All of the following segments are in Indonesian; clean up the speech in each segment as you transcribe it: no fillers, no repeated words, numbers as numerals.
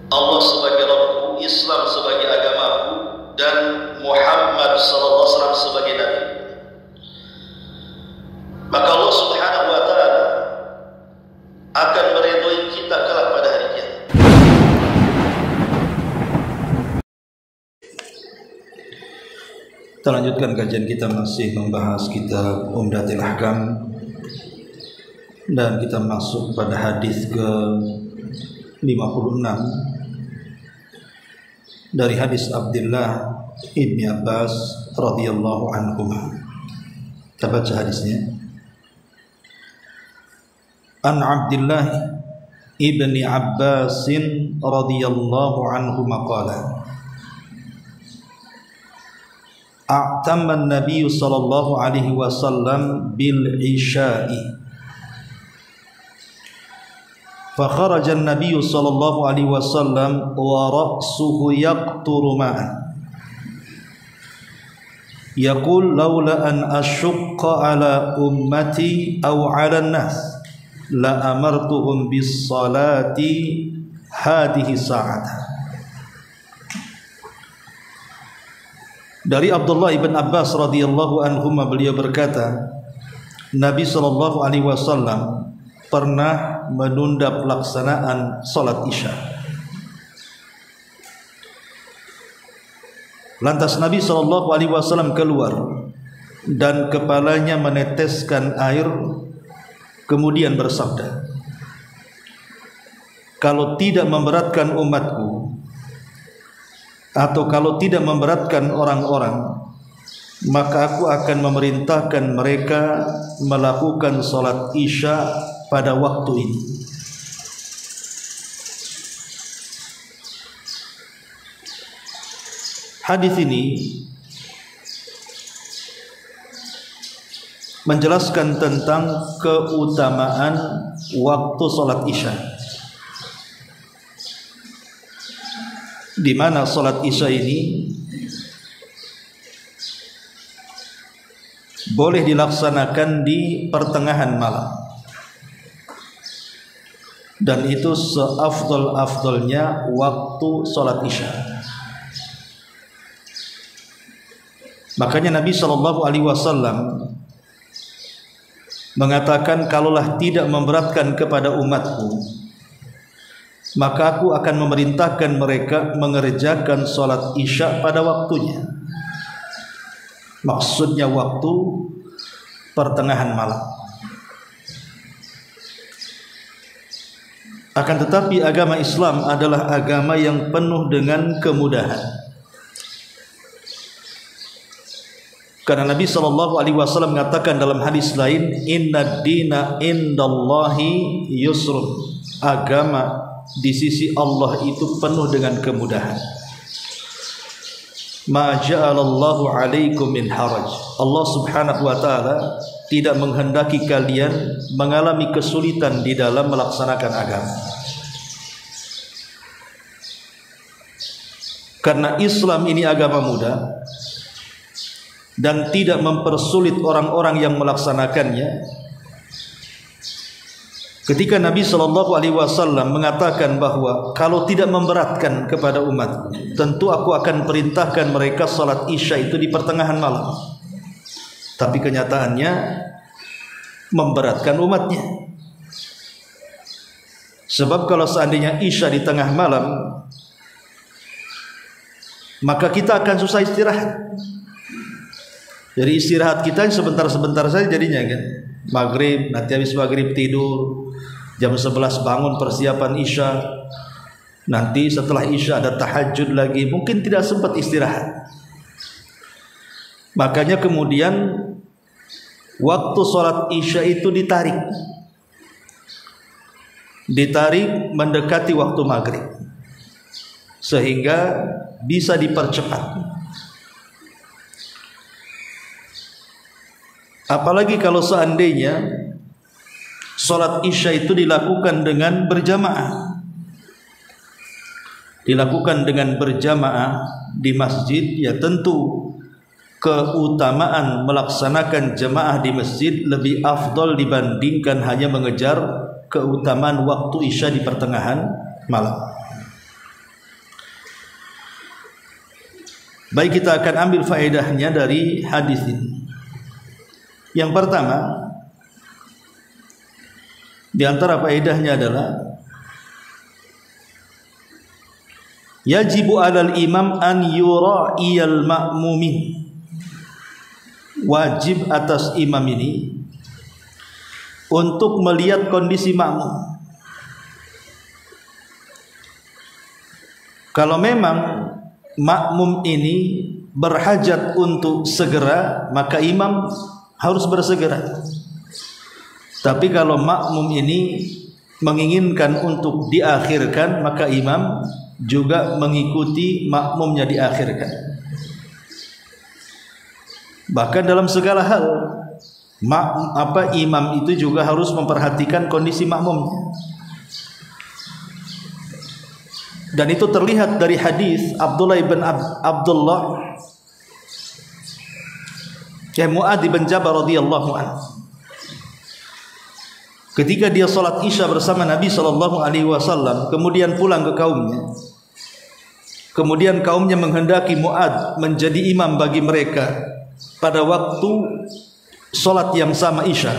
Allah sebagai Rabbku, Islam sebagai agamaku, dan Muhammad sallallahu alaihi wasallam sebagai nabi. Maka Allah Subhanahu wa taala akan meridhoi kita kelak pada hari kiamat. Kita lanjutkan kajian kita, masih membahas kitab Umdatul Ahkam, dan kita masuk pada hadis ke 56 dari hadis Abdullah ibni Abbas radhiyallahu anhu. Kita baca hadisnya. An Abdullah ibni Abbas radhiyallahu anhu qala a'tamma an-nabiy sallallahu alaihi wasallam bil isya'i fa kharaja an-nabiy sallallahu alaihi wasallam wa ra'suhu yaqturu ma'an yaqul laula an ashqa ala ummati aw ala an-nas la amartuhum bis salati hadhihi sa'ata. Dari Abdullah ibn Abbas radhiyallahu anhuma, beliau berkata, Nabi sallallahu alaihi wasallam pernah menunda pelaksanaan salat Isya. Lantas Nabi sallallahu alaihi wasallam keluar dan kepalanya meneteskan air, kemudian bersabda, kalau tidak memberatkan umatku, atau kalau tidak memberatkan orang-orang, maka aku akan memerintahkan mereka melakukan salat Isya pada waktu ini. Hadis ini menjelaskan tentang keutamaan waktu salat Isya, di mana salat Isya ini boleh dilaksanakan di pertengahan malam, dan itu seafdal-afdalnya waktu salat Isya. Makanya Nabi sallallahu alaihi wasallam mengatakan, kalaulah tidak memberatkan kepada umatku, maka aku akan memerintahkan mereka mengerjakan salat Isya pada waktunya. Maksudnya waktu pertengahan malam. Akan tetapi agama Islam adalah agama yang penuh dengan kemudahan. Karena Nabi sallallahu alaihi wasallam mengatakan dalam hadis lain, "Inna dina indallahi yusrun." Agama di sisi Allah itu penuh dengan kemudahan. Ma ja'alallahu 'alaikum min haraj. Allah Subhanahu wa taala tidak menghendaki kalian mengalami kesulitan di dalam melaksanakan agama. Karena Islam ini agama mudah dan tidak mempersulit orang-orang yang melaksanakannya. Ketika Nabi sallallahu alaihi wasallam mengatakan bahwa kalau tidak memberatkan kepada umatku, tentu aku akan perintahkan mereka salat Isya itu di pertengahan malam. Tapi kenyataannya memberatkan umatnya. Sebab kalau seandainya Isya di tengah malam, maka kita akan susah istirahat. Jadi istirahat kita sebentar-sebentar saja jadinya kan. Maghrib, nanti habis maghrib tidur, jam 11 bangun persiapan Isya, nanti setelah Isya ada tahajud lagi, mungkin tidak sempat istirahat. Makanya kemudian waktu sholat Isya itu ditarik mendekati waktu maghrib, sehingga bisa dipercepat. Apalagi kalau seandainya sholat Isya itu dilakukan dengan berjamaah. Dilakukan dengan berjamaah di masjid, ya tentu keutamaan melaksanakan jamaah di masjid lebih afdol dibandingkan hanya mengejar keutamaan waktu Isya di pertengahan malam. Baik, kita akan ambil faedahnya dari hadis ini. Yang pertama, di antara faedahnya adalah yajibu 'alal imam an yura'iyal ma'mumin. Wajib atas imam ini untuk melihat kondisi makmum. Kalau memang makmum ini berhajat untuk segera, maka imam harus bersegera. Tapi kalau makmum ini menginginkan untuk diakhirkan, maka imam juga mengikuti makmumnya diakhirkan. Bahkan dalam segala hal, imam itu juga harus memperhatikan kondisi makmumnya. Dan itu terlihat dari hadis Abdullah bin Mu'adz bin Jabal radhiyallahu anhu. Ketika dia salat Isya bersama Nabi SAW, kemudian pulang ke kaumnya. Kemudian kaumnya menghendaki Mu'adz menjadi imam bagi mereka pada waktu salat yang sama Isya.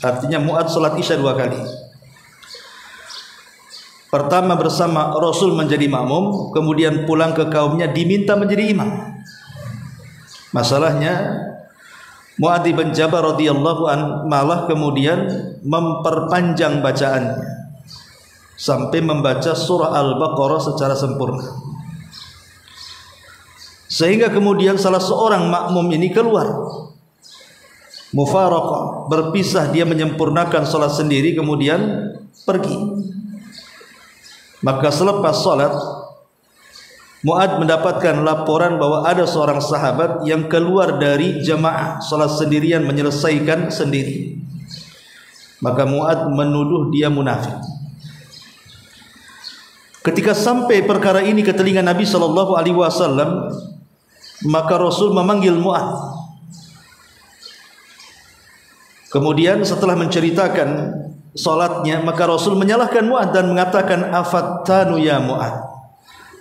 Artinya Mu'adz salat Isya 2 kali. Pertama bersama Rasul menjadi makmum, kemudian pulang ke kaumnya diminta menjadi imam. Masalahnya Mu'adz bin Jabal radhiyallahu an malah kemudian memperpanjang bacaannya sampai membaca surah Al-Baqarah secara sempurna. Sehingga kemudian salah seorang makmum ini keluar, mufaraqah, berpisah, dia menyempurnakan salat sendiri kemudian pergi. Maka selepas salat, Mu'adz mendapatkan laporan bahwa ada seorang sahabat yang keluar dari jamaah, salat sendirian, menyelesaikan sendiri. Maka Mu'adz menuduh dia munafik. Ketika sampai perkara ini ke telinga Nabi SAW, maka Rasul memanggil Mu'adz. Kemudian setelah menceritakan salatnya, maka Rasul menyalahkan Mu'adz dan mengatakan, afattanu ya Mu'adz,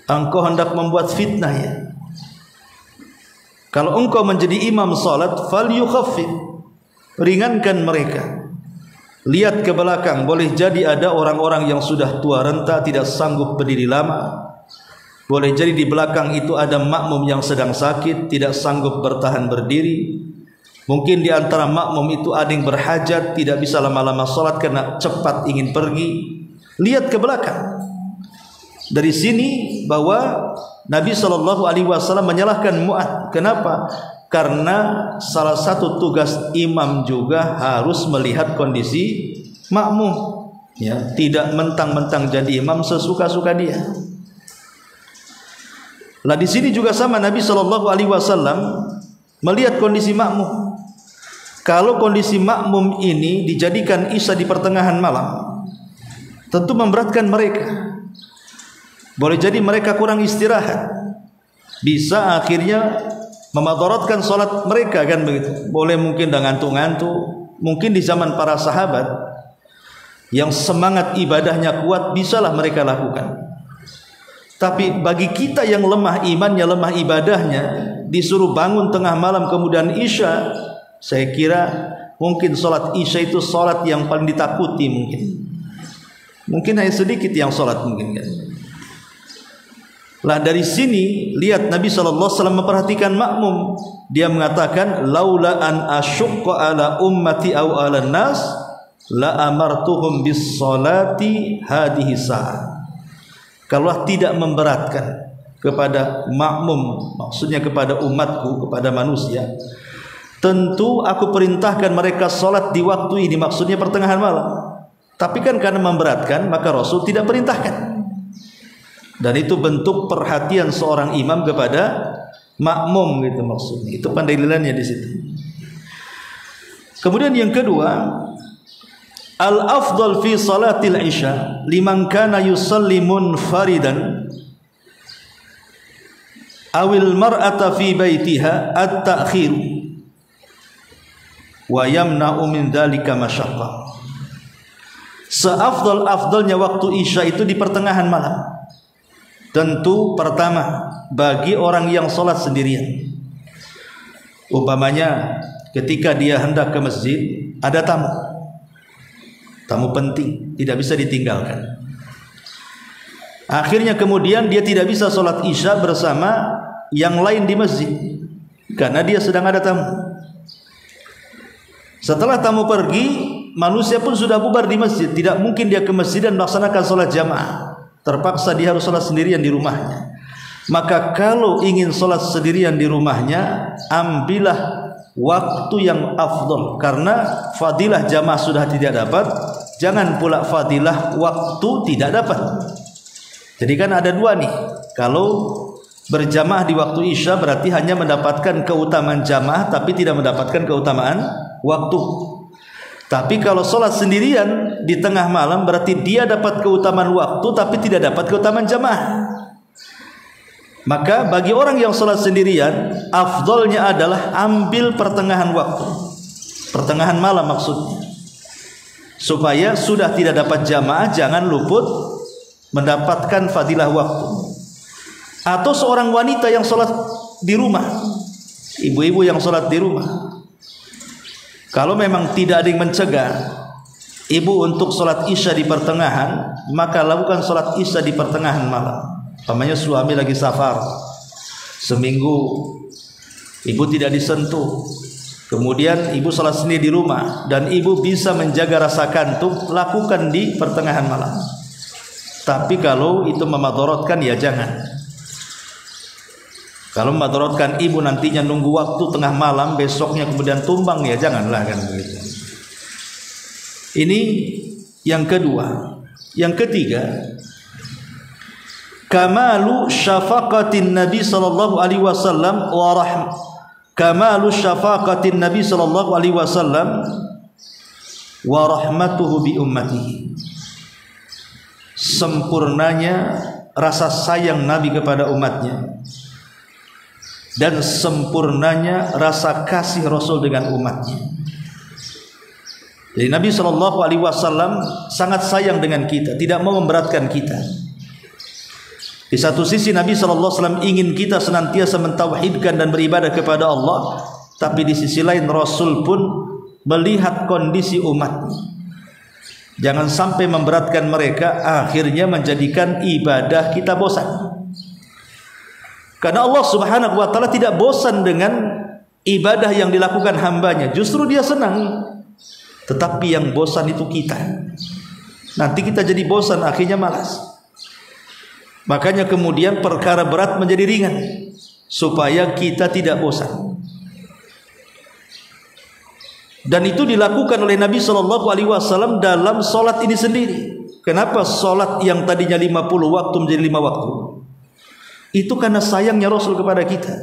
engkau hendak membuat fitnah ya. Kalau engkau menjadi imam salat, fal yukhaffif, ringankan mereka. Lihat ke belakang, boleh jadi ada orang-orang yang sudah tua renta, tidak sanggup berdiri lama. Boleh jadi di belakang itu ada makmum yang sedang sakit, tidak sanggup bertahan berdiri. Mungkin di antara makmum itu ada yang berhajat, tidak bisa lama-lama salat karena cepat ingin pergi. Lihat ke belakang. Dari sini bahwa Nabi SAW menyalahkan Mu'adz. Kenapa? Karena salah satu tugas imam juga harus melihat kondisi makmum, ya, tidak mentang-mentang jadi imam sesuka-suka dia. Lah di sini juga sama, Nabi SAW melihat kondisi makmum. Kalau kondisi makmum ini dijadikan Isya di pertengahan malam, tentu memberatkan mereka. Boleh jadi mereka kurang istirahat, bisa akhirnya memadaratkan salat mereka, kan begitu. Boleh mungkin dah ngantuk-ngantuk. Mungkin di zaman para sahabat yang semangat ibadahnya kuat, bisalah mereka lakukan. Tapi bagi kita yang lemah imannya, lemah ibadahnya, disuruh bangun tengah malam kemudian Isya, saya kira mungkin salat Isya itu salat yang paling ditakuti mungkin. Mungkin hanya sedikit yang salat mungkin, kan. Lah dari sini lihat Nabi SAW memperhatikan makmum. Dia mengatakan, laula an asyqa ala ummati aw ala nas la amartuhum bis salati hadhihi sa'ah. Kalau tidak memberatkan kepada makmum, maksudnya kepada umatku, kepada manusia, tentu aku perintahkan mereka salat di waktu ini, maksudnya pertengahan malam. Tapi kan karena memberatkan, maka Rasul tidak perintahkan. Dan itu bentuk perhatian seorang imam kepada makmum, gitu maksudnya. Itu pendalilannya di situ. Kemudian yang kedua, al-afdal fi salatil isya liman kana yusalli munfaridan awil mar'ata fi baitiha at-ta'khir wa yamna'u min dzalika masyaqqah. Seafdal-afdalnya waktu isya itu di pertengahan malam. Tentu pertama bagi orang yang sholat sendirian. Umpamanya ketika dia hendak ke masjid, ada tamu penting, tidak bisa ditinggalkan. Akhirnya kemudian dia tidak bisa sholat isya bersama yang lain di masjid karena dia sedang ada tamu. Setelah tamu pergi, manusia pun sudah bubar di masjid. Tidak mungkin dia ke masjid dan melaksanakan sholat jamaah. Terpaksa dia harus sholat sendirian di rumahnya. Maka kalau ingin sholat sendirian di rumahnya, ambillah waktu yang afdol, karena fadilah jamaah sudah tidak dapat, jangan pula fadilah waktu tidak dapat. Jadi kan ada dua nih. Kalau berjamaah di waktu isya berarti hanya mendapatkan keutamaan jamaah tapi tidak mendapatkan keutamaan waktu. Tapi kalau sholat sendirian di tengah malam berarti dia dapat keutamaan waktu tapi tidak dapat keutamaan jamaah. Maka bagi orang yang sholat sendirian, afdolnya adalah ambil pertengahan waktu, pertengahan malam maksudnya, supaya sudah tidak dapat jamaah jangan luput mendapatkan fadilah waktu. Atau seorang wanita yang sholat di rumah, ibu-ibu yang sholat di rumah, kalau memang tidak ada yang mencegah ibu untuk sholat isya di pertengahan, maka lakukan sholat isya di pertengahan malam. Namanya suami lagi safar, seminggu ibu tidak disentuh, kemudian ibu sholat sendiri di rumah dan ibu bisa menjaga rasa kantuk, lakukan di pertengahan malam. Tapi kalau itu memadorotkan ya jangan. Kalau memadorotkan ibu nantinya nunggu waktu tengah malam, besoknya kemudian tumbang, ya janganlah kan begitu. Ini yang kedua. Yang ketiga, kamalu syafaqatin Nabi sallallahu alaihi wasallam kamalu syafaqatin Nabi sallallahu alaihi wasallam wa rahmatuhu bi ummatihi. Sempurnanya rasa sayang Nabi kepada umatnya dan sempurnanya rasa kasih Rasul dengan umatnya. Jadi Nabi sallallahu alaihi wasallam sangat sayang dengan kita, tidak mau memberatkan kita. Di satu sisi Nabi SAW ingin kita senantiasa mentauhidkan dan beribadah kepada Allah, tapi di sisi lain Rasul pun melihat kondisi umatnya. Jangan sampai memberatkan mereka, akhirnya menjadikan ibadah kita bosan. Karena Allah Subhanahu wa ta'ala tidak bosan dengan ibadah yang dilakukan hambanya, justru dia senang. Tetapi yang bosan itu kita. Nanti kita jadi bosan, akhirnya malas. Makanya kemudian perkara berat menjadi ringan supaya kita tidak bosan. Dan itu dilakukan oleh Nabi SAW dalam solat ini sendiri. Kenapa solat yang tadinya 50 waktu menjadi 5 waktu? Itu karena sayangnya Rasul kepada kita.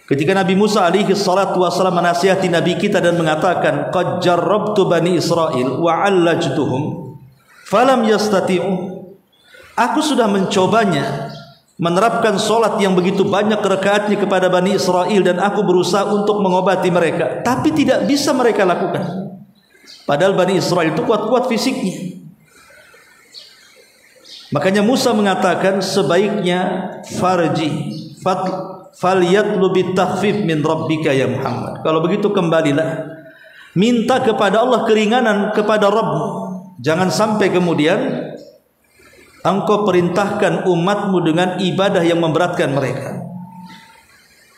Ketika Nabi Musa alaihi salatu wassalam menasihati Nabi kita dan mengatakan, qad jarrabtu bani Israel wa 'allajtuhum falam yastati'u. Aku sudah mencobanya, menerapkan solat yang begitu banyak rakaatnya kepada Bani Israel, dan aku berusaha untuk mengobati mereka, tapi tidak bisa mereka lakukan. Padahal Bani Israel itu kuat-kuat fisiknya. Makanya Musa mengatakan sebaiknya falyatlu bitakhfif min rabbika ya Muhammad. Kalau begitu kembalilah, minta kepada Allah keringanan kepada Rabbmu. Jangan sampai kemudian engkau perintahkan umatmu dengan ibadah yang memberatkan mereka.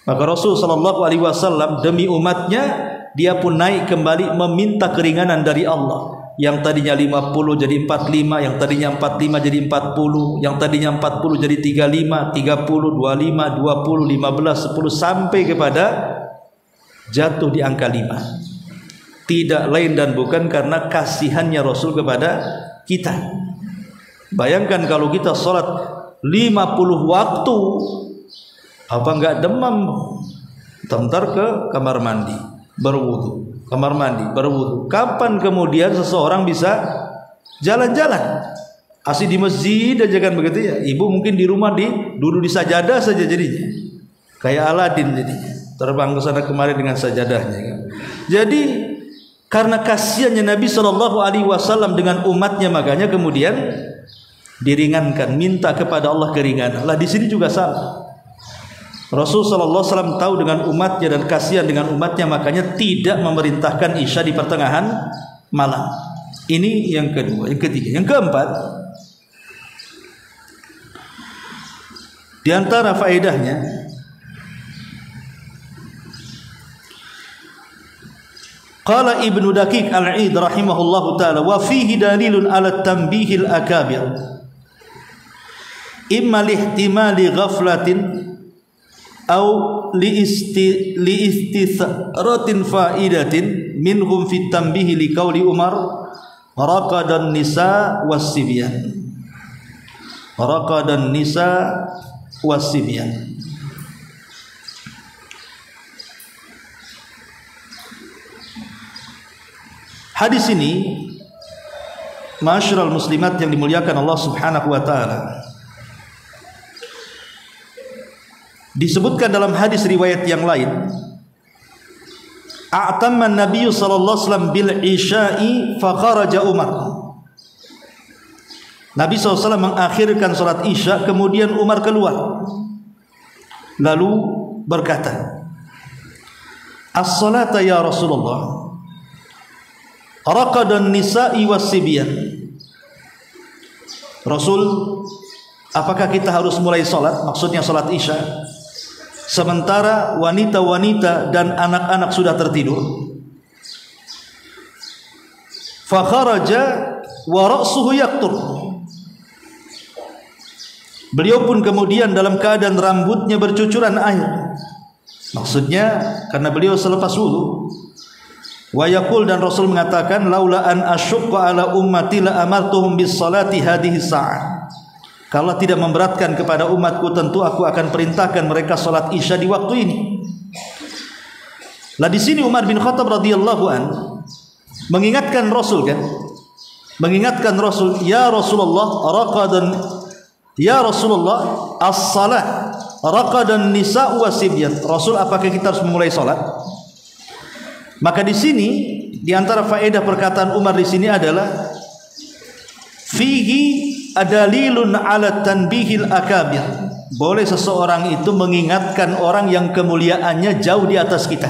Maka Rasul sallallahu alaihi wasallam demi umatnya, dia pun naik kembali meminta keringanan dari Allah. Yang tadinya 50 jadi 45, yang tadinya 45 jadi 40, yang tadinya 40 jadi 35, 30, 25, 20, 15, 10 sampai kepada jatuh di angka 5. Tidak lain dan bukan karena kasihannya Rasul kepada kita. Bayangkan kalau kita sholat 50 waktu, apa enggak demam? Bentar ke kamar mandi, berwudu, kamar mandi, berwudu. Kapan kemudian seseorang bisa jalan-jalan? Asli di masjid aja kan begitu ya. Ibu mungkin di rumah duduk di sajadah saja jadinya. Kayak Aladin jadinya. Terbang ke sana kemari dengan sajadahnya kan. Jadi karena kasihannya Nabi SAW dengan umatnya, makanya kemudian diringankan, minta kepada Allah keringanan. Lah di sini juga sama. Rasul sallallahu alaihi wasallam tahu dengan umatnya dan kasihan dengan umatnya, makanya tidak memerintahkan Isya di pertengahan malam. Ini yang kedua. Yang ketiga, yang keempat, di antara faedahnya, qala Ibnu Daqiq Al-Id rahimahullahu taala, wa fihi dalilun ala tanbihil akabir imma lihtimali ghaflatin au liistithratin faidatin minhum fit tanbihi liqauli Umar raqadan nisa was-sibyan. Raqadan nisa was-sibyan. Hadis ini, ma'asyiral muslimat yang dimuliakan Allah Subhanahu wa taala, disebutkan dalam hadis riwayat yang lain, a'tamma an-nabiy sallallahu alaihi wasallam bil isya'i fa kharaja Umar. Nabi SAW mengakhirkan salat Isya, kemudian Umar keluar lalu berkata, as-salata ya Rasulullah, raqadan nisa'i was-sibyan. Rasul, apakah kita harus mulai salat, maksudnya salat Isya, sementara wanita-wanita dan anak-anak sudah tertidur? Fa kharaja wa ra'suhu yaqtur. Beliau pun kemudian dalam keadaan rambutnya bercucuran air. Maksudnya karena beliau selepas wudu. Wa yaqul, dan Rasul mengatakan, laula an asyqa ala ummati la amartuhum bis salati hadhihi sa'ah. Kalau tidak memberatkan kepada umatku, tentu aku akan perintahkan mereka salat Isya di waktu ini. Lah di sini Umar bin Khattab radhiyallahu an mengingatkan Rasul, kan? Mengingatkan Rasul, ya Rasulullah, raqadan, ya Rasulullah, as-salah raqadan nisa wa sibyan. Rasul, apakah kita harus memulai salat? Maka di sini di antara faedah perkataan Umar di sini adalah fihi adalilun ala tanbihil akabir. Boleh seseorang itu mengingatkan orang yang kemuliaannya jauh di atas kita.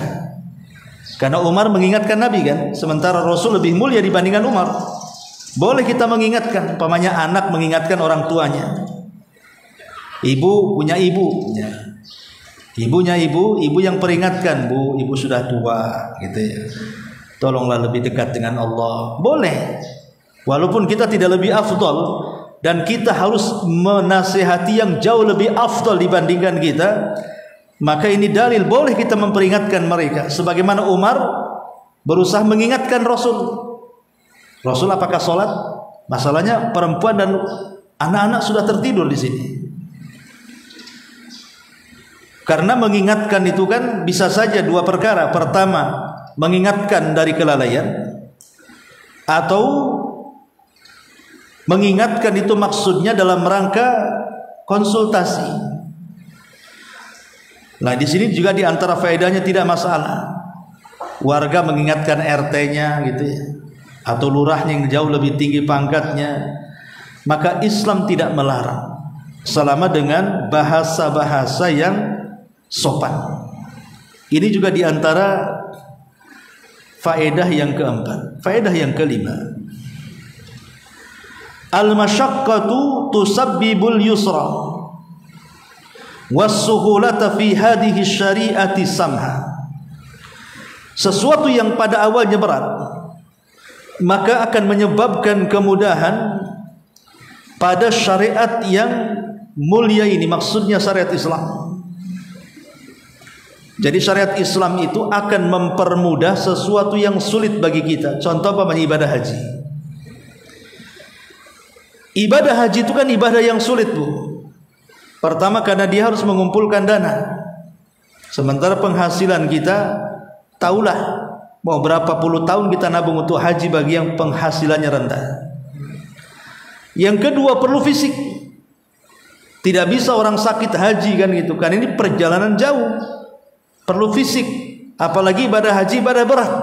Karena Umar mengingatkan Nabi, kan? Sementara Rasul lebih mulia dibandingkan Umar. Boleh kita mengingatkan, umpamanya anak mengingatkan orang tuanya. Ibu punya ibu, ibunya ibu yang peringatkan, bu, ibu sudah tua, gitu ya. Tolonglah lebih dekat dengan Allah. Boleh. Walaupun kita tidak lebih afdal, dan kita harus menasihati yang jauh lebih afdal dibandingkan kita, maka ini dalil boleh kita memperingatkan mereka. Sebagaimana Umar berusaha mengingatkan Rasul. Rasul, apakah sholat? Masalahnya perempuan dan anak-anak sudah tertidur di sini. Karena mengingatkan itu kan bisa saja dua perkara. Pertama, mengingatkan dari kelalaian, atau mengingatkan itu maksudnya dalam rangka konsultasi. Nah, di sini juga di antara faedahnya tidak masalah. Warga mengingatkan RT-nya, gitu ya, atau lurahnya yang jauh lebih tinggi pangkatnya, maka Islam tidak melarang selama dengan bahasa-bahasa yang sopan. Ini juga di antara faedah yang keempat. Faedah yang kelima, al-masyaqqatu tusabbibul yusra was-suhulata fi hadhihi syari'ati samha. Sesuatu yang pada awalnya berat, maka akan menyebabkan kemudahan pada syariat yang mulia ini. Maksudnya syariat Islam. Jadi syariat Islam itu akan mempermudah sesuatu yang sulit bagi kita. Contoh apa? Ibadah haji. Ibadah haji itu kan ibadah yang sulit, Bu. Pertama karena dia harus mengumpulkan dana. Sementara penghasilan kita, taulah, mau berapa puluh tahun kita nabung untuk haji bagi yang penghasilannya rendah. Yang kedua, perlu fisik. Tidak bisa orang sakit haji, kan gitu. Kan ini perjalanan jauh, perlu fisik. Apalagi ibadah haji ibadah berat.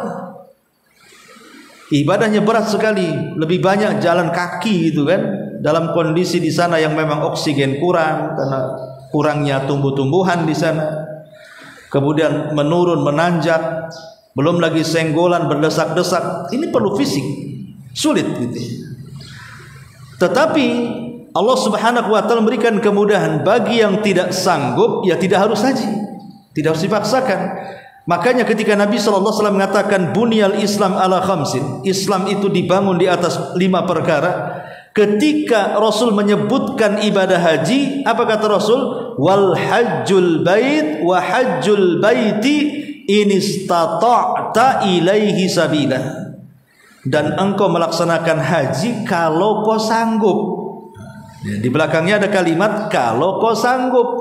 Ibadahnya berat sekali, lebih banyak jalan kaki gitu kan. dalam kondisi di sana yang memang oksigen kurang karena kurangnya tumbuh-tumbuhan di sana, kemudian menurun menanjak, belum lagi senggolan berdesak-desak, ini perlu fisik, sulit gitu. Tetapi Allah Subhanahu wa taala memberikan kemudahan bagi yang tidak sanggup, ya tidak harus haji, tidak harus dipaksakan. Makanya ketika Nabi SAW mengatakan bunyal Islam ala khamsin, Islam itu dibangun di atas 5 perkara. Ketika Rasul menyebutkan ibadah haji, apa kata Rasul? Wal hajjul bait wa hajjul baiti in istata'ta ilaihi sabila. Dan engkau melaksanakan haji kalau kau sanggup. Di belakangnya ada kalimat kalau kau sanggup.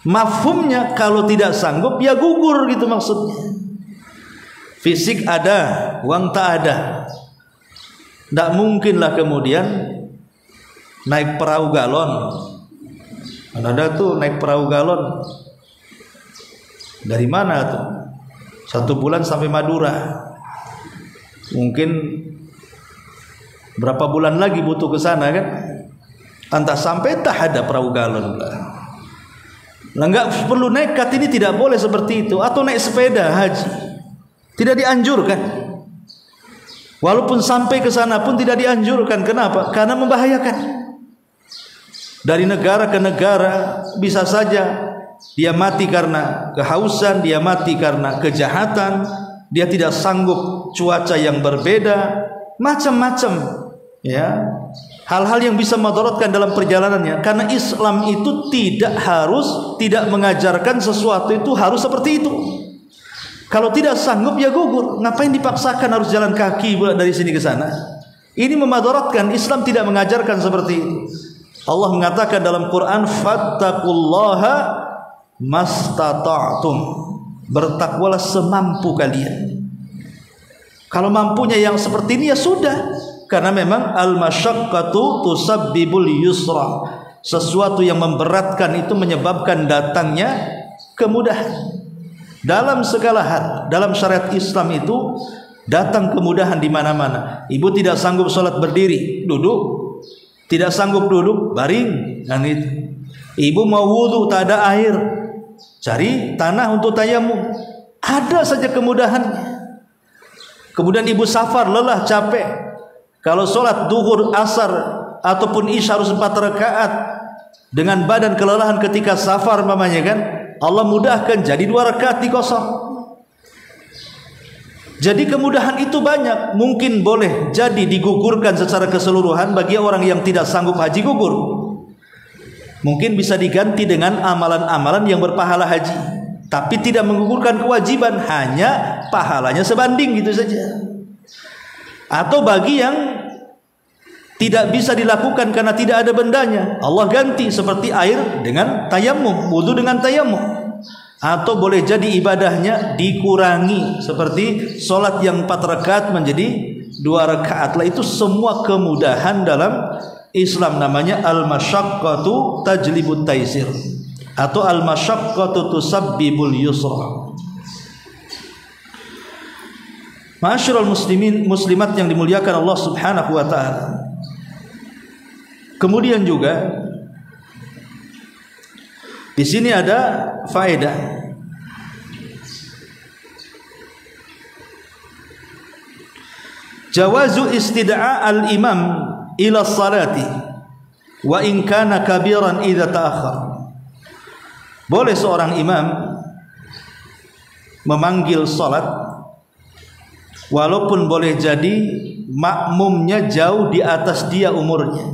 Mafhumnya kalau tidak sanggup ya gugur gitu maksudnya. Fisik ada, uang tak ada. Tidak mungkinlah kemudian naik perahu galon. Ada tuh naik perahu galon. Dari mana tuh? 1 bulan sampai Madura. Mungkin berapa bulan lagi butuh ke sana kan? Entah sampai tak ada perahu galon lah. Enggak perlu nekat, ini tidak boleh seperti itu. Atau naik sepeda haji, tidak dianjurkan. Walaupun sampai ke sana pun tidak dianjurkan. Kenapa? Karena membahayakan. Dari negara ke negara bisa saja dia mati karena kehausan, dia mati karena kejahatan, dia tidak sanggup cuaca yang berbeda, macam-macam ya. Hal-hal yang bisa memudaratkan dalam perjalanannya. Karena Islam itu tidak mengajarkan sesuatu itu harus seperti itu. Kalau tidak sanggup ya gugur. Ngapain dipaksakan harus jalan kaki dari sini ke sana? Ini memudaratkan. Islam tidak mengajarkan seperti itu. Allah mengatakan dalam Quran, fattaqullaha mastata'tum. Bertakwalah semampu kalian. Kalau mampunya yang seperti ini ya sudah. Karena memang al-masyaqqatu tusabbibul yusra. Sesuatu yang memberatkan itu menyebabkan datangnya kemudahan. Dalam segala hal, dalam syariat Islam itu datang kemudahan di mana-mana. Ibu tidak sanggup sholat berdiri, duduk. Tidak sanggup duduk, baring. Dan itu. Ibu mau wudu, tak ada air, cari tanah untuk tayamum. Ada saja kemudahannya. Kemudian ibu safar, lelah, capek. Kalau sholat duhur, asar ataupun isya harus 4 rakaat dengan badan kelelahan ketika safar mamanya kan, Allah mudahkan jadi 2 rakaat dikosong. Jadi kemudahan itu banyak. Mungkin boleh jadi digugurkan secara keseluruhan bagi orang yang tidak sanggup haji gugur. Mungkin bisa diganti dengan amalan-amalan yang berpahala haji, tapi tidak menggugurkan kewajiban, hanya pahalanya sebanding gitu saja. Atau bagi yang tidak bisa dilakukan karena tidak ada bendanya, Allah ganti seperti air dengan tayamum, wudu dengan tayamum. Atau boleh jadi ibadahnya dikurangi seperti sholat yang 4 rakaat menjadi 2 rakaat. Lah itu semua kemudahan dalam Islam, namanya al-masyaqqatu tajlibut taisir atau al-masyaqqatu tusabbibul yusra. Ma'asyiral muslimin muslimat yang dimuliakan Allah Subhanahu wa taala. Kemudian juga di sini ada faedah. Jawazu istida'a al-imam ila salati wa in kana kabiran idza ta'akhkhar. Boleh seorang imam memanggil salat walaupun boleh jadi makmumnya jauh di atas dia umurnya.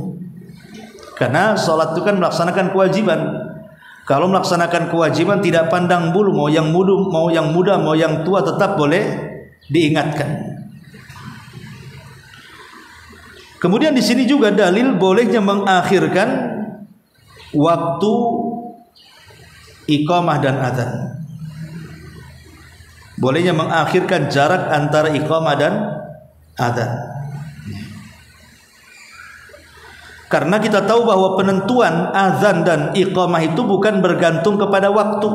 Karena salat itu kan melaksanakan kewajiban. Kalau melaksanakan kewajiban tidak pandang bulu, mau yang muda, mau yang tua tetap boleh diingatkan. Kemudian di sini juga dalil bolehnya mengakhirkan waktu iqamah dan adzan. Bolehnya mengakhirkan jarak antara iqamah dan adzan. Karena kita tahu bahwa penentuan azan dan iqamah itu bukan bergantung kepada waktu.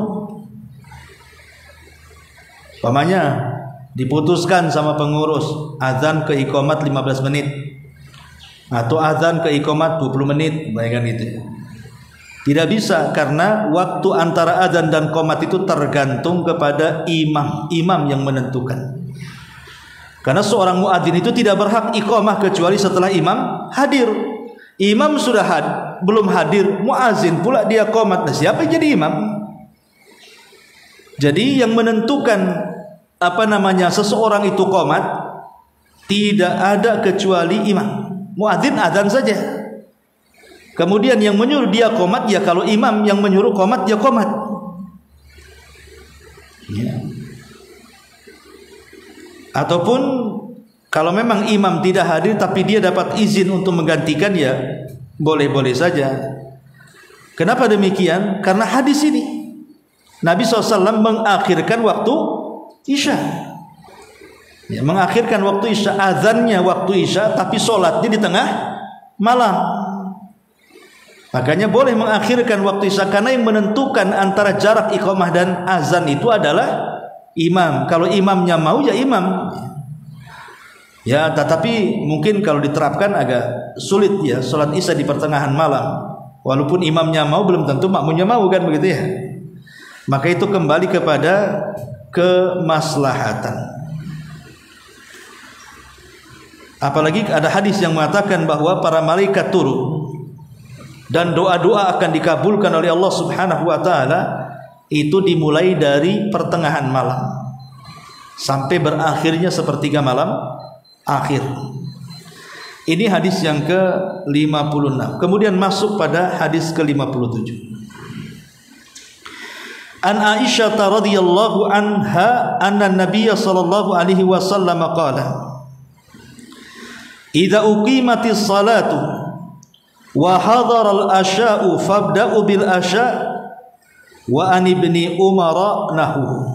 Umpamanya diputuskan sama pengurus azan ke iqamat 15 menit. atau azan ke iqamat 20 menit, bayangkan gitu ya. Tidak bisa, karena waktu antara azan dan qomat itu tergantung kepada imam yang menentukan. Karena seorang muadzin itu tidak berhak iqamah kecuali setelah imam hadir. Imam sudah belum hadir, muadzin pula dia qomat, nah siapa yang jadi imam? Jadi yang menentukan seseorang itu qomat tidak ada kecuali imam. Muadzin azan saja. Kemudian yang menyuruh dia qomat, ya kalau imam yang menyuruh qomat, ya qomat. Ya. Ataupun kalau memang imam tidak hadir tapi dia dapat izin untuk menggantikan, ya boleh-boleh saja. Kenapa demikian? Karena hadis ini Nabi SAW mengakhirkan waktu Isya, ya, mengakhirkan waktu Isya, azannya waktu Isya, tapi sholatnya di tengah malam. Makanya boleh mengakhirkan waktu Isya, karena yang menentukan antara jarak iqamah dan azan itu adalah imam. Kalau imamnya mau, ya imam. Ya, tetapi mungkin kalau diterapkan agak sulit ya, sholat Isya di pertengahan malam. Walaupun imamnya mau, belum tentu makmumnya mau, kan begitu ya. Maka itu kembali kepada kemaslahatan. Apalagi ada hadis yang mengatakan bahwa para malaikat turun dan doa-doa akan dikabulkan oleh Allah Subhanahu wa taala itu dimulai dari pertengahan malam sampai berakhirnya sepertiga malam akhir. Ini hadis yang ke-56. Kemudian masuk pada hadis ke-57. An Aisyah radhiyallahu anha anna Nabiy sallallahu alaihi wasallam qala: "Idza uqimatis salatu wa hadaral asya'u fabda'u bil asya' wa an ibni Umar nahu."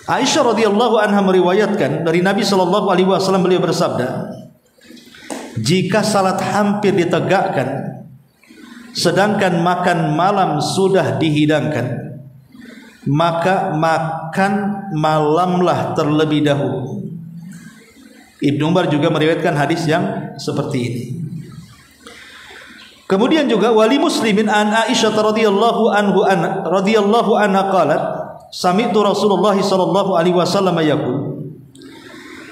Aisyah radhiyallahu anha meriwayatkan dari Nabi sallallahu alaihi wasallam, beliau bersabda, jika salat hampir ditegakkan sedangkan makan malam sudah dihidangkan, maka makan malamlah terlebih dahulu. Ibnu Umar juga meriwayatkan hadis yang seperti ini. Kemudian juga wali Muslimin an Aisyah radhiyallahu anha qalat, sami'tu Rasulullah sallallahu alaihi wasallam yaqul,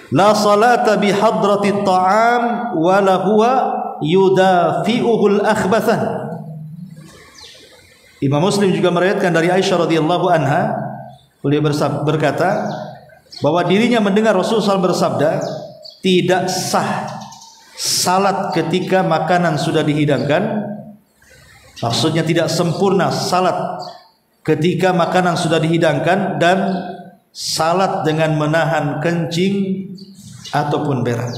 la salata bi hadratit ta'am wa la huwa yudafi'uhul akhbathan. Imam Muslim juga meriwayatkan dari Aisyah radhiyallahu anha, beliau berkata bahwa dirinya mendengar Rasulullah SAW bersabda, tidak sah salat ketika makanan sudah dihidangkan. Maksudnya tidak sempurna salat ketika makanan sudah dihidangkan, dan salat dengan menahan kencing ataupun berak.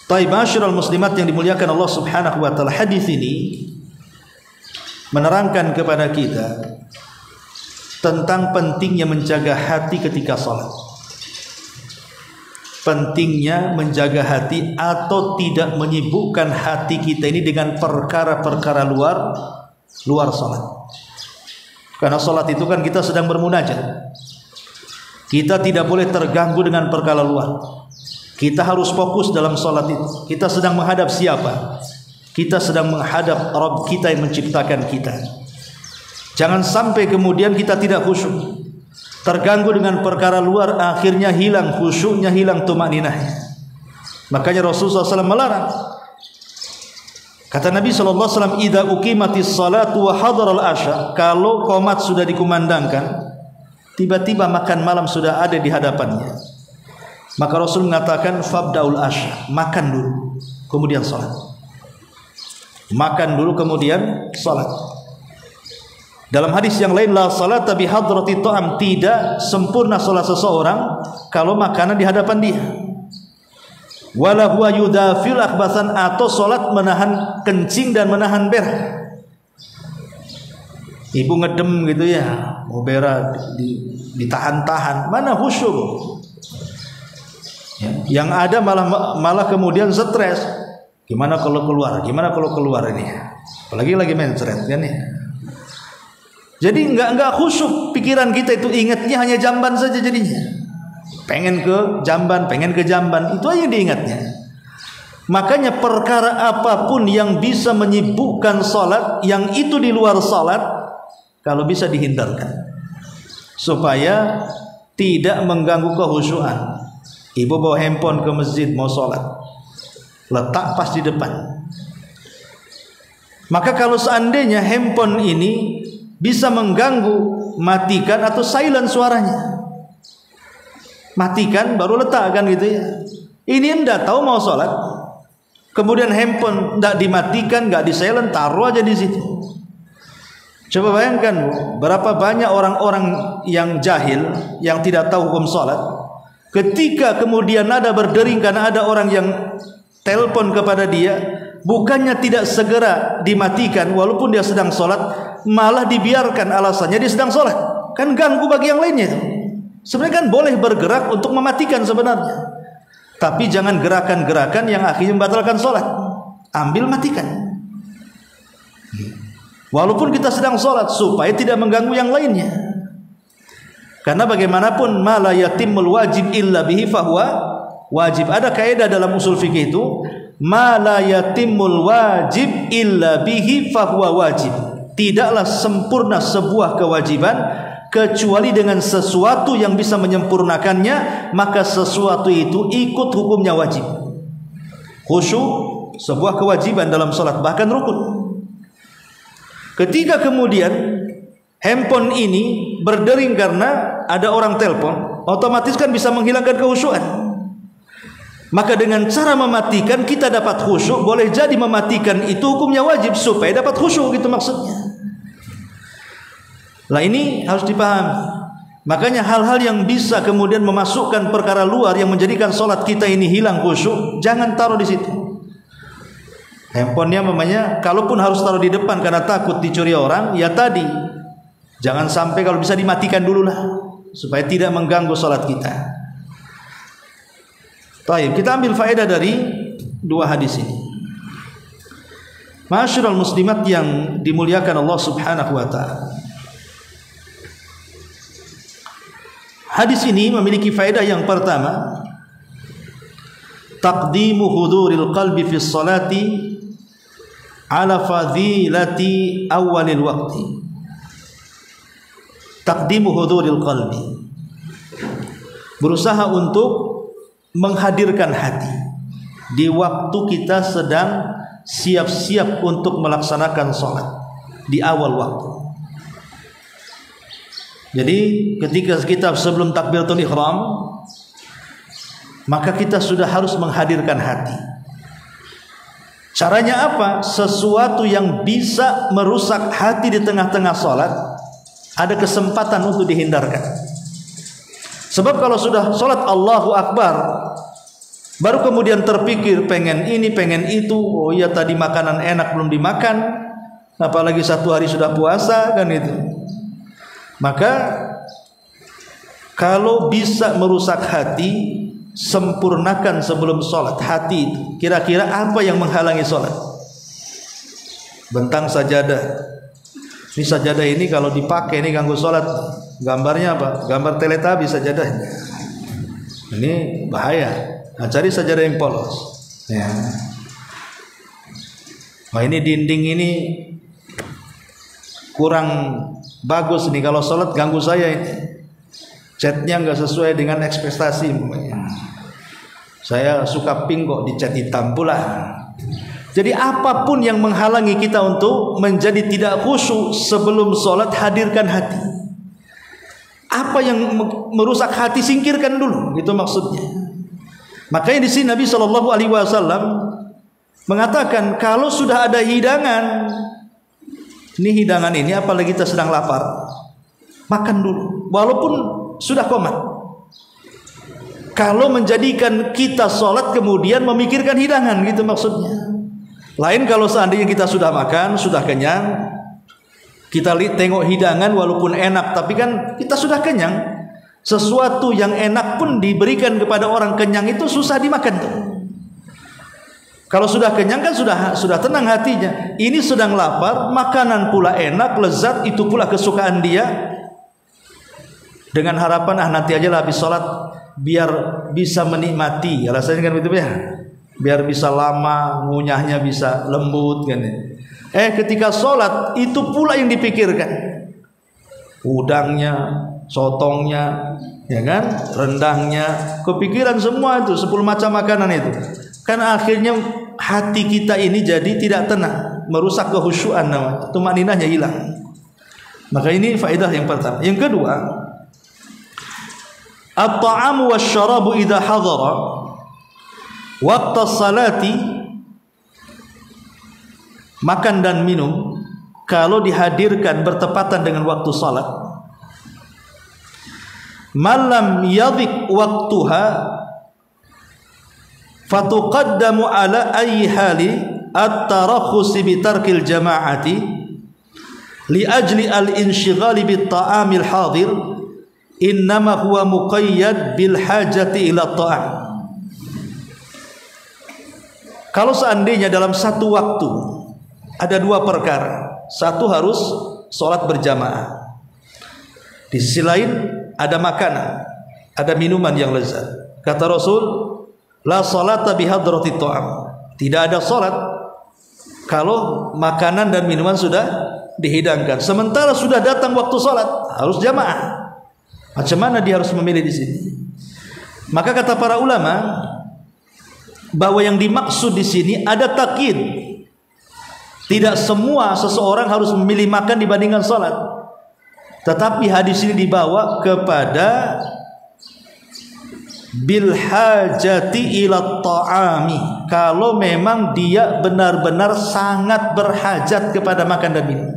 Taib masyiral muslimat yang dimuliakan Allah Subhanahu wa taala, hadis ini menerangkan kepada kita tentang pentingnya menjaga hati ketika salat. Pentingnya menjaga hati atau tidak menyibukkan hati kita ini dengan perkara-perkara luar salat. Karena salat itu kan kita sedang bermunajat. Kita tidak boleh terganggu dengan perkara luar. Kita harus fokus dalam salat itu. Kita sedang menghadap siapa? Kita sedang menghadap Rabb kita yang menciptakan kita. Jangan sampai kemudian kita tidak khusyuk, terganggu dengan perkara luar, akhirnya hilang khusyuknya, hilang tumaninahnya. Makanya Rasulullah SAW melarang. Kata Nabi SAW, idza uqimatis salatu wa hadaral asya, kalau qomat sudah dikumandangkan, tiba-tiba makan malam sudah ada di hadapannya, maka Rasul mengatakan fabdaul asya, makan dulu kemudian salat. Makan dulu kemudian salat. Dalam hadis yang lain, la salata bi hadrati ta'am, tidak sempurna salat seseorang kalau makanan di hadapan dia. Wala huwa yudafil akhbathan, atau salat menahan kencing dan menahan berak. Ibu ngedem gitu ya, mau berak ditahan-tahan, mana khusyuk? Ya, yang ada malah kemudian stres. Gimana kalau keluar? Gimana kalau keluar ini? Apalagi lagi mencret kan ya. Jadi enggak khusyuk, pikiran kita itu ingatnya hanya jamban saja jadinya. pengen ke jamban, itu aja diingatnya. Makanya perkara apapun yang bisa menyibukkan salat, yang itu di luar salat, kalau bisa dihindarkan supaya tidak mengganggu kehusyuan. Ibu bawa handphone ke masjid mau salat, letak pas di depan. Maka kalau seandainya handphone ini bisa mengganggu, matikan atau silent suaranya. Matikan baru letakkan gitu ya. Ini enggak tahu mau sholat, kemudian handphone enggak dimatikan, enggak di silent, taruh aja di situ. Coba bayangkan Bu, berapa banyak orang-orang yang jahil, yang tidak tahu hukum sholat, ketika kemudian nada berdering karena ada orang yang telepon kepada dia, bukannya tidak segera dimatikan walaupun dia sedang sholat, malah dibiarkan alasannya dia sedang sholat. Kan ganggu bagi yang lainnya itu. Sebenarnya kan boleh bergerak untuk mematikan sebenarnya, tapi jangan gerakan-gerakan yang akhirnya membatalkan sholat. Ambil matikan, walaupun kita sedang sholat, supaya tidak mengganggu yang lainnya. Karena bagaimanapun ma la yatimul wajib illa bihi fahuwa wajib. Ada kaidah dalam usul fikih itu, ma la yatimul wajib illa bihi fahuwa wajib. Tidaklah sempurna sebuah kewajiban kecuali dengan sesuatu yang bisa menyempurnakannya, maka sesuatu itu ikut hukumnya wajib. Khusyuk sebuah kewajiban dalam salat, bahkan rukun. Ketika kemudian handphone ini berdering karena ada orang telepon, otomatis kan bisa menghilangkan kehusyuan. Maka dengan cara mematikan kita dapat khusyuk. Boleh jadi mematikan itu hukumnya wajib supaya dapat khusyuk, gitu maksudnya. Lah ini harus dipahami. Makanya hal-hal yang bisa kemudian memasukkan perkara luar yang menjadikan sholat kita ini hilang khusyuk, jangan taruh di situ. Handphonenya mamanya, kalaupun harus taruh di depan karena takut dicuri orang, ya tadi jangan sampai, kalau bisa dimatikan dulu lah, supaya tidak mengganggu sholat kita. Baik, kita ambil faedah dari dua hadis ini. Ma'asyiral muslimat yang dimuliakan Allah Subhanahu wa taala. Hadis ini memiliki faedah yang pertama, taqdimu huduril qalbi fi sholati ala fadilati awalil waqti. Taqdimu huduril qalbi, berusaha untuk menghadirkan hati di waktu kita sedang siap-siap untuk melaksanakan sholat di awal waktu. Jadi ketika kita sebelum takbiratul ihram, maka kita sudah harus menghadirkan hati. Caranya apa? Sesuatu yang bisa merusak hati di tengah-tengah sholat, ada kesempatan untuk dihindarkan. Sebab kalau sudah sholat Allahu Akbar, baru kemudian terpikir pengen ini, pengen itu, oh iya tadi makanan enak belum dimakan, apalagi satu hari sudah puasa, kan itu. Maka kalau bisa merusak hati, sempurnakan sebelum sholat hati itu. Kira-kira apa yang menghalangi sholat? Bentang sajadah. Ini sajadah ini kalau dipakai ini ganggu sholat. Gambarnya apa? Gambar Teletubbies sajadahnya. Ini bahaya. Nah, cari sajadah yang polos. Ya. Wah, ini dinding ini kurang bagus nih, kalau sholat ganggu saya ini. Catnya nggak sesuai dengan ekspektasi. Saya suka pink kok, dicat hitam pula. Jadi apapun yang menghalangi kita untuk menjadi tidak khusyuk sebelum sholat, hadirkan hati. Apa yang merusak hati singkirkan dulu, gitu maksudnya. Makanya di sini Nabi SAW mengatakan kalau sudah ada hidangan, ini hidangan ini apalagi kita sedang lapar, makan dulu walaupun sudah komat. Kalau menjadikan kita sholat kemudian memikirkan hidangan, gitu maksudnya. Lain kalau seandainya kita sudah makan, sudah kenyang, kita tengok hidangan walaupun enak, tapi kan kita sudah kenyang. Sesuatu yang enak pun diberikan kepada orang kenyang itu susah dimakan tuh. Kalau sudah kenyang kan sudah tenang hatinya. Ini sedang lapar, makanan pula enak, lezat, itu pula kesukaan dia. dengan harapan nanti aja lah habis sholat biar bisa menikmati, alasannya kan begitu ya, biar bisa lama, ngunyahnya bisa lembut kan ya. Ketika sholat itu pula yang dipikirkan, udangnya, sotongnya, ya kan, rendangnya, kepikiran semua itu 10 macam makanan itu. Kan akhirnya hati kita ini jadi tidak tenang, merusak kekhusyuan namanya, tumaninahnya hilang. Maka ini faedah yang pertama. Yang kedua, at-ta'amu wasyarabu idza hadara waqta salati, makan dan minum kalau dihadirkan bertepatan dengan waktu salat, malam yadhiq waktuha fatuqaddamu ala ayyi hali at-tarakhus bi tarkil jama'ati li ajli al-inshighali bit ta'amil hadir innama huwa muqayyad bil hajati ila ta'am. Kalau seandainya dalam satu waktu ada 2 perkara, satu harus sholat berjamaah, di sisi lain ada makanan, ada minuman yang lezat. Kata Rasul, la salata bihadrati ta'am, tidak ada salat kalau makanan dan minuman sudah dihidangkan. Sementara sudah datang waktu salat, harus jamaah. Macam mana dia harus memilih di sini? Maka kata para ulama bahwa yang dimaksud di sini ada takyid. Tidak semua seseorang harus memilih makan dibandingkan salat. Tetapi hadis ini dibawa kepada bil hajati ila ta'ami, kalau memang dia benar-benar sangat berhajat kepada makan dan minum.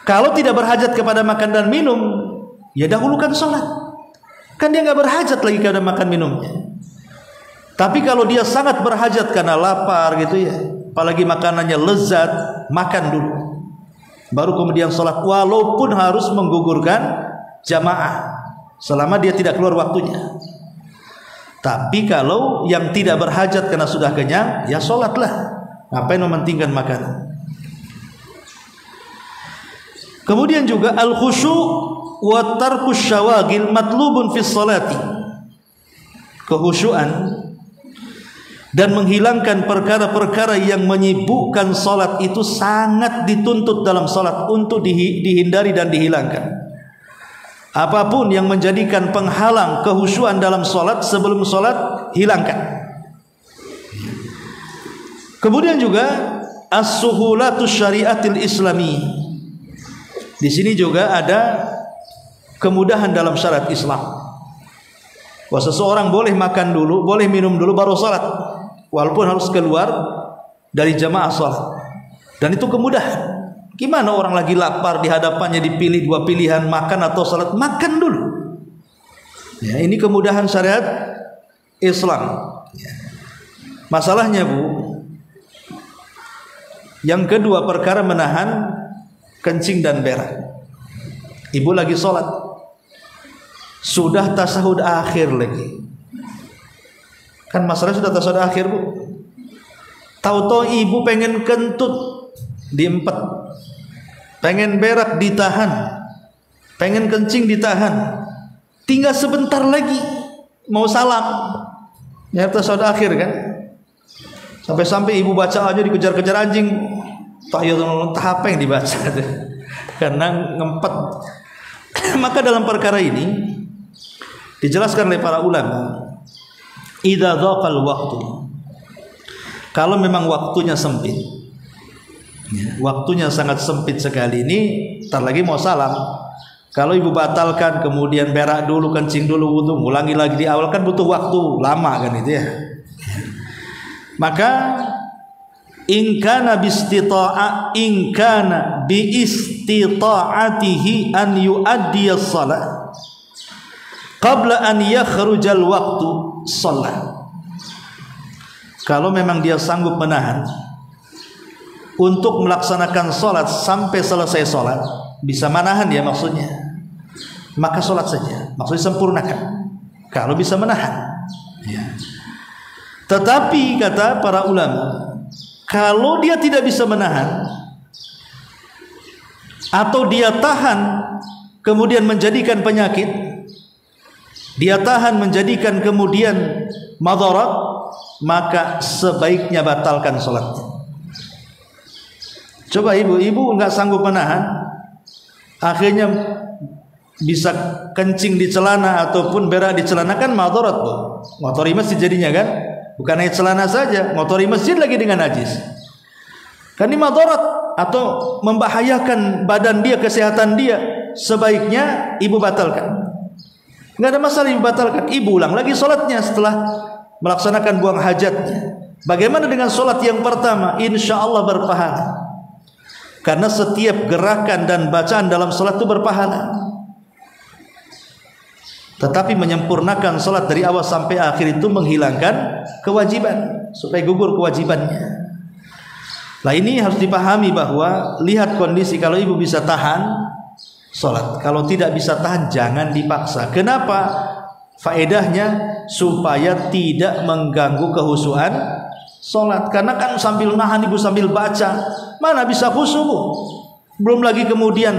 Kalau tidak berhajat kepada makan dan minum, ya dahulukan sholat, kan dia nggak berhajat lagi kepada makan minumnya. Tapi kalau dia sangat berhajat karena lapar gitu ya, apalagi makanannya lezat, makan dulu, baru kemudian sholat, walaupun harus menggugurkan jamaah selama dia tidak keluar waktunya. Tapi kalau yang tidak berhajat karena sudah kenyang, ya sholatlah, ngapain mementingkan makanan. Kemudian juga al-khusyu' wa tarkus syawagil matlubun fis salati, kehusyuan dan menghilangkan perkara-perkara yang menyibukkan salat itu sangat dituntut dalam salat untuk dihindari dan dihilangkan. Apapun yang menjadikan penghalang kehusyuan dalam salat, sebelum salat hilangkan. Kemudian juga as-suhulatus syariatil islami, di sini juga ada kemudahan dalam syariat Islam. Bahwa seseorang boleh makan dulu, boleh minum dulu baru salat, walaupun harus keluar dari jamaah salat. Dan itu kemudahan. Gimana orang lagi lapar, di hadapannya dipilih 2 pilihan, makan atau salat? Makan dulu. Ya, ini kemudahan syariat Islam. Ya. Masalahnya Bu, yang kedua perkara menahan kencing dan berak. Ibu lagi sholat, sudah tasyahud akhir lagi, kan masalahnya sudah tasyahud akhir Bu, tahu-tahu ibu pengen kentut diempet, pengen berak ditahan, pengen kencing ditahan, tinggal sebentar lagi mau salam, ya tasyahud akhir kan, sampai ibu baca aja dikejar-kejar anjing, tahiyatul tahap yang dibaca karena ngempet. Maka dalam perkara ini dijelaskan oleh para ulama, idza dhaqal waktu, kalau memang waktunya sempit, ya, waktunya sangat sempit sekali, ini ntar lagi mau salam, kalau ibu batalkan kemudian berak dulu, kencing dulu, wudu, ulangi lagi di awal, kan butuh waktu lama kan itu ya. Maka in kana bi istita'atihi an yu'addiya shalah qabla an yakhrujal waqtu shalah, kalau memang dia sanggup menahan untuk melaksanakan salat sampai selesai salat, bisa menahan ya maksudnya, maka salat saja, maksudnya sempurnakan kalau bisa menahan ya. Tetapi kata para ulama, kalau dia tidak bisa menahan atau dia tahan kemudian menjadikan penyakit, dia tahan menjadikan kemudian madarat, maka sebaiknya batalkan sholatnya. Coba ibu nggak sanggup menahan, akhirnya bisa kencing di celana ataupun berak di celana, kan madarat tuh, ngotori masjid jadinya kan, bukan hanya celana saja, ngotori masjid lagi dengan najis, kan ini madarat atau membahayakan badan dia, kesehatan dia. Sebaiknya ibu batalkan, nggak ada masalah ibu batalkan, ibu ulang lagi sholatnya setelah melaksanakan buang hajatnya. Bagaimana dengan sholat yang pertama? Insya Allah berpahala, karena setiap gerakan dan bacaan dalam sholat itu berpahala. Tetapi menyempurnakan sholat dari awal sampai akhir itu menghilangkan kewajiban, supaya gugur kewajibannya. Nah ini harus dipahami bahwa lihat kondisi, kalau ibu bisa tahan sholat, kalau tidak bisa tahan jangan dipaksa. Kenapa? Faedahnya supaya tidak mengganggu kehusuan sholat. Karena kan sambil nahan ibu sambil baca, mana bisa khusyuk? Belum lagi kemudian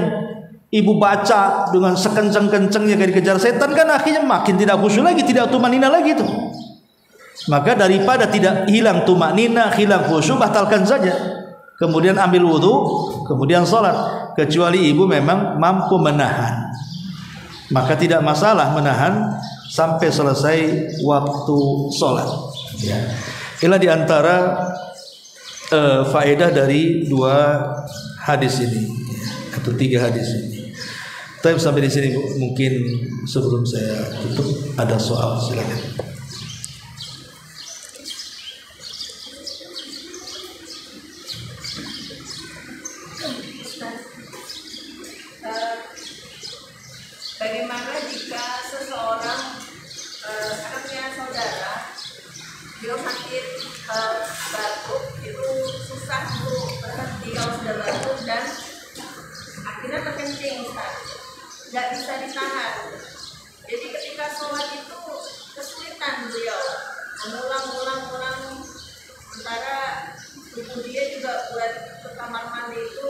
ibu baca dengan sekencang-kencangnya kayak dikejar setan, kan akhirnya makin tidak khusyuk lagi, tidak tumanina lagi tuh. Maka daripada tidak hilang tumanina, hilang khusyuk, batalkan saja. Kemudian ambil wudu, kemudian sholat. Kecuali ibu memang mampu menahan, maka tidak masalah menahan sampai selesai waktu sholat. Inilah diantara faedah dari 2 hadis ini, atau 3 hadis ini. Tapi sampai di sini mungkin sebelum saya tutup ada soal, silakan. Bagaimana jika seseorang anaknya saudara dia sakit batuk, itu susah untuk berhenti kalau sudah batuk dan akhirnya terkencing, nggak bisa ditahan. Jadi ketika sholat itu kesulitan beliau mengulang, sementara tubuh dia juga buat ke kamar mandi itu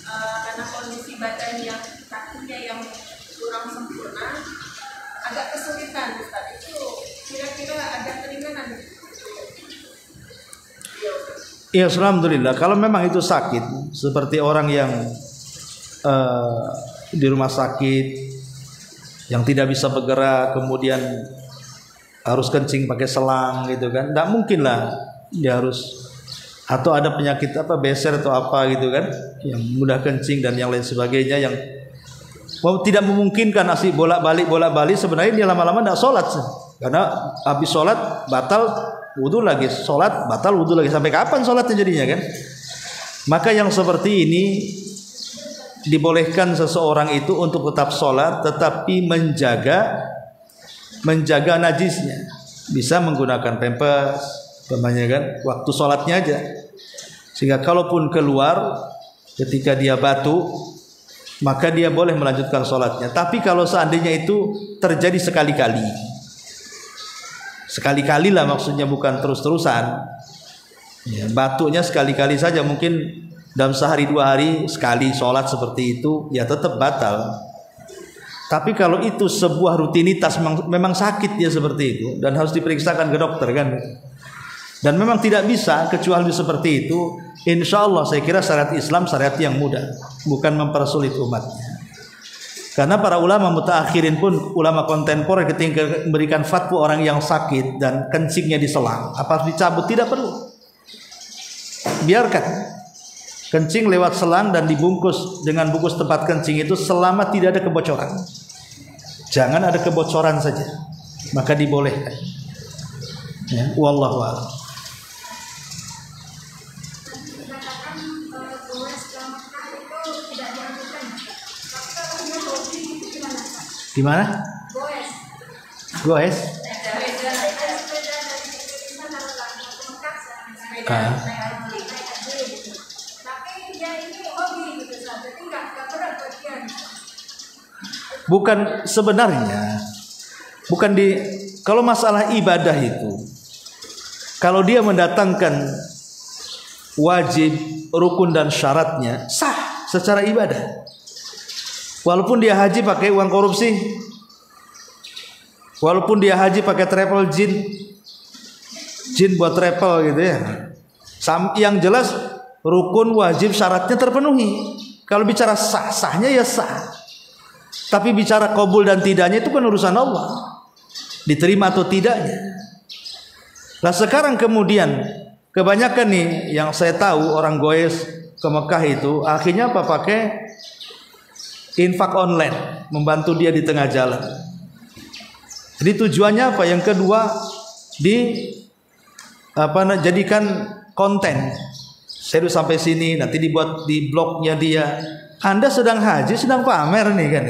karena kondisi badan yang kakinya yang kurang sempurna, agak kesulitan Ustaz. Itu kira-kira ada keringanan? Ya, alhamdulillah. Kalau memang itu sakit, seperti orang yang di rumah sakit yang tidak bisa bergerak, kemudian harus kencing pakai selang gitu kan, tidak mungkin lah dia harus, atau ada penyakit apa beser atau apa gitu kan, yang mudah kencing dan yang lain sebagainya, yang tidak memungkinkan asli bolak-balik sebenarnya dia lama-lama tidak sholat, karena habis sholat batal wudu lagi, sholat batal wudu lagi, sampai kapan sholatnya jadinya kan. Maka yang seperti ini dibolehkan seseorang itu untuk tetap sholat, tetapi menjaga najisnya, bisa menggunakan pampers namanya kan, waktu sholatnya aja, sehingga kalaupun keluar ketika dia batuk, maka dia boleh melanjutkan sholatnya. Tapi kalau seandainya itu terjadi sekali-kali lah, maksudnya bukan terus-terusan ya, batuknya sekali-kali saja, mungkin dalam sehari 2 hari sekali sholat seperti itu, ya tetap batal. Tapi kalau itu sebuah rutinitas, memang sakit dia seperti itu dan harus diperiksakan ke dokter kan, dan memang tidak bisa kecuali seperti itu, insya Allah saya kira syariat Islam syariat yang mudah, bukan mempersulit umatnya. Karena para ulama mutaakhirin pun, ulama kontemporer, ketika memberikan fatwa orang yang sakit dan kencingnya diselang, apa harus dicabut? Tidak perlu, biarkan kencing lewat selang dan dibungkus dengan bungkus tempat kencing itu selama tidak ada kebocoran. Jangan ada kebocoran saja, maka dibolehkan ya, wallahu a'lam. Gimana? Goes? Bukan sebenarnya, bukan di, kalau masalah ibadah itu, kalau dia mendatangkan wajib, rukun dan syaratnya, sah secara ibadah. Walaupun dia haji pakai uang korupsi, walaupun dia haji pakai travel jin buat travel gitu ya. Yang jelas rukun wajib syaratnya terpenuhi. Kalau bicara sah-sahnya ya sah. Tapi bicara qabul dan tidaknya itu kan urusan Allah. Diterima atau tidaknya. Nah sekarang kemudian kebanyakan nih yang saya tahu orang goes ke Mekah itu akhirnya apa, pakai infak online, membantu dia di tengah jalan. Jadi tujuannya apa? Yang kedua jadikan konten. Saya udah sampai sini, nanti dibuat di blognya dia. Anda sedang haji, sedang pamer nih kan.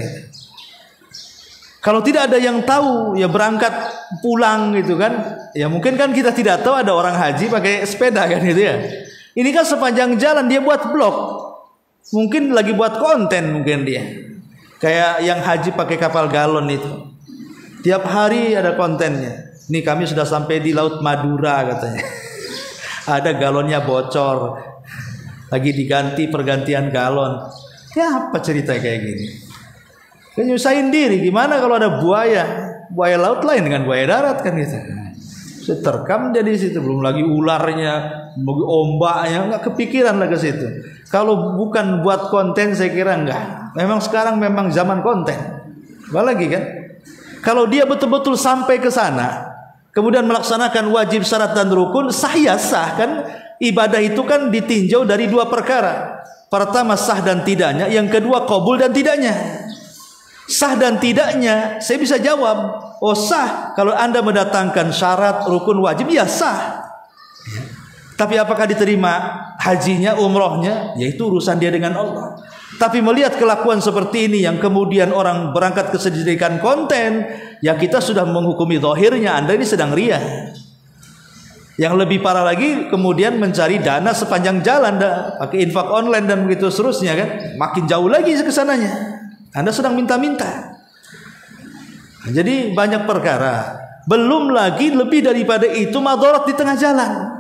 Kalau tidak ada yang tahu, ya berangkat pulang gitu kan. Ya mungkin kan kita tidak tahu ada orang haji pakai sepeda kan gitu ya. Ini kan sepanjang jalan dia buat blog. Mungkin lagi buat konten mungkin dia. Kayak yang haji pakai kapal galon itu. Tiap hari ada kontennya. Ini kami sudah sampai di Laut Madura katanya. Ada galonnya bocor. Lagi diganti pergantian galon. Ya apa cerita kayak gini? Kan nyusahin diri. Gimana kalau ada buaya laut lain dengan buaya darat kan gitu. Terkam dia di situ, belum lagi ularnya, belum lagi ombaknya, nggak kepikiran lah ke situ. Kalau bukan buat konten saya kira enggak. Memang sekarang memang zaman konten. Apalagi kan? Kalau dia betul-betul sampai ke sana, kemudian melaksanakan wajib, syarat dan rukun, sah kan? Ibadah itu kan ditinjau dari dua perkara. Pertama sah dan tidaknya, yang kedua qabul dan tidaknya. Sah dan tidaknya saya bisa jawab, oh sah kalau Anda mendatangkan syarat rukun wajib, ya sah. Tapi apakah diterima hajinya, umrohnya, yaitu urusan dia dengan Allah. Tapi melihat kelakuan seperti ini yang kemudian orang berangkat ke sedikan konten, ya kita sudah menghukumi zahirnya Anda ini sedang riya. Yang lebih parah lagi kemudian mencari dana sepanjang jalan, pakai infak online dan begitu seterusnya kan, makin jauh lagi ke sananya. Anda sedang minta-minta. Jadi banyak perkara. Belum lagi lebih daripada itu madarat di tengah jalan.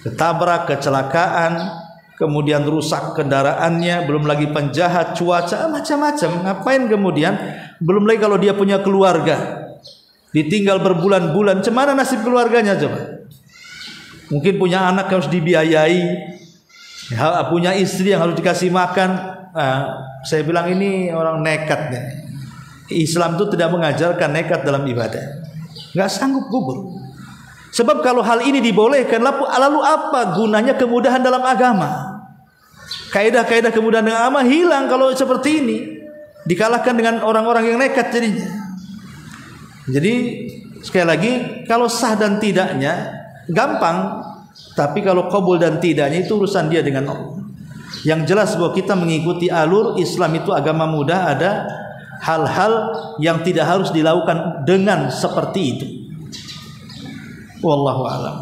Ketabrak, kecelakaan, kemudian rusak kendaraannya, belum lagi penjahat, cuaca, macam-macam. Ngapain kemudian? Belum lagi kalau dia punya keluarga, ditinggal berbulan-bulan, cemana nasib keluarganya coba? Mungkin punya anak harus dibiayai, punya istri yang harus dikasih makan. Saya bilang ini orang nekat nih. Islam itu tidak mengajarkan nekat dalam ibadah. Nggak sanggup gugur. Sebab kalau hal ini dibolehkan, lalu apa gunanya kemudahan dalam agama? Kaidah-kaidah kemudahan dalam agama hilang kalau seperti ini. Dikalahkan dengan orang-orang yang nekat jadinya. Jadi sekali lagi, kalau sah dan tidaknya gampang, tapi kalau qabul dan tidaknya itu urusan dia dengan Allah. Yang jelas bahwa kita mengikuti alur Islam itu agama mudah, ada hal-hal yang tidak harus dilakukan dengan seperti itu. Wallahu a'lam.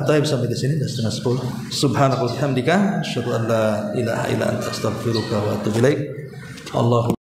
Taib sampai di sini sudah 9:30. Subhanallah wa bihamdika asyhadu an la ilaha illa anta astaghfiruka wa atubu ilaik. Allah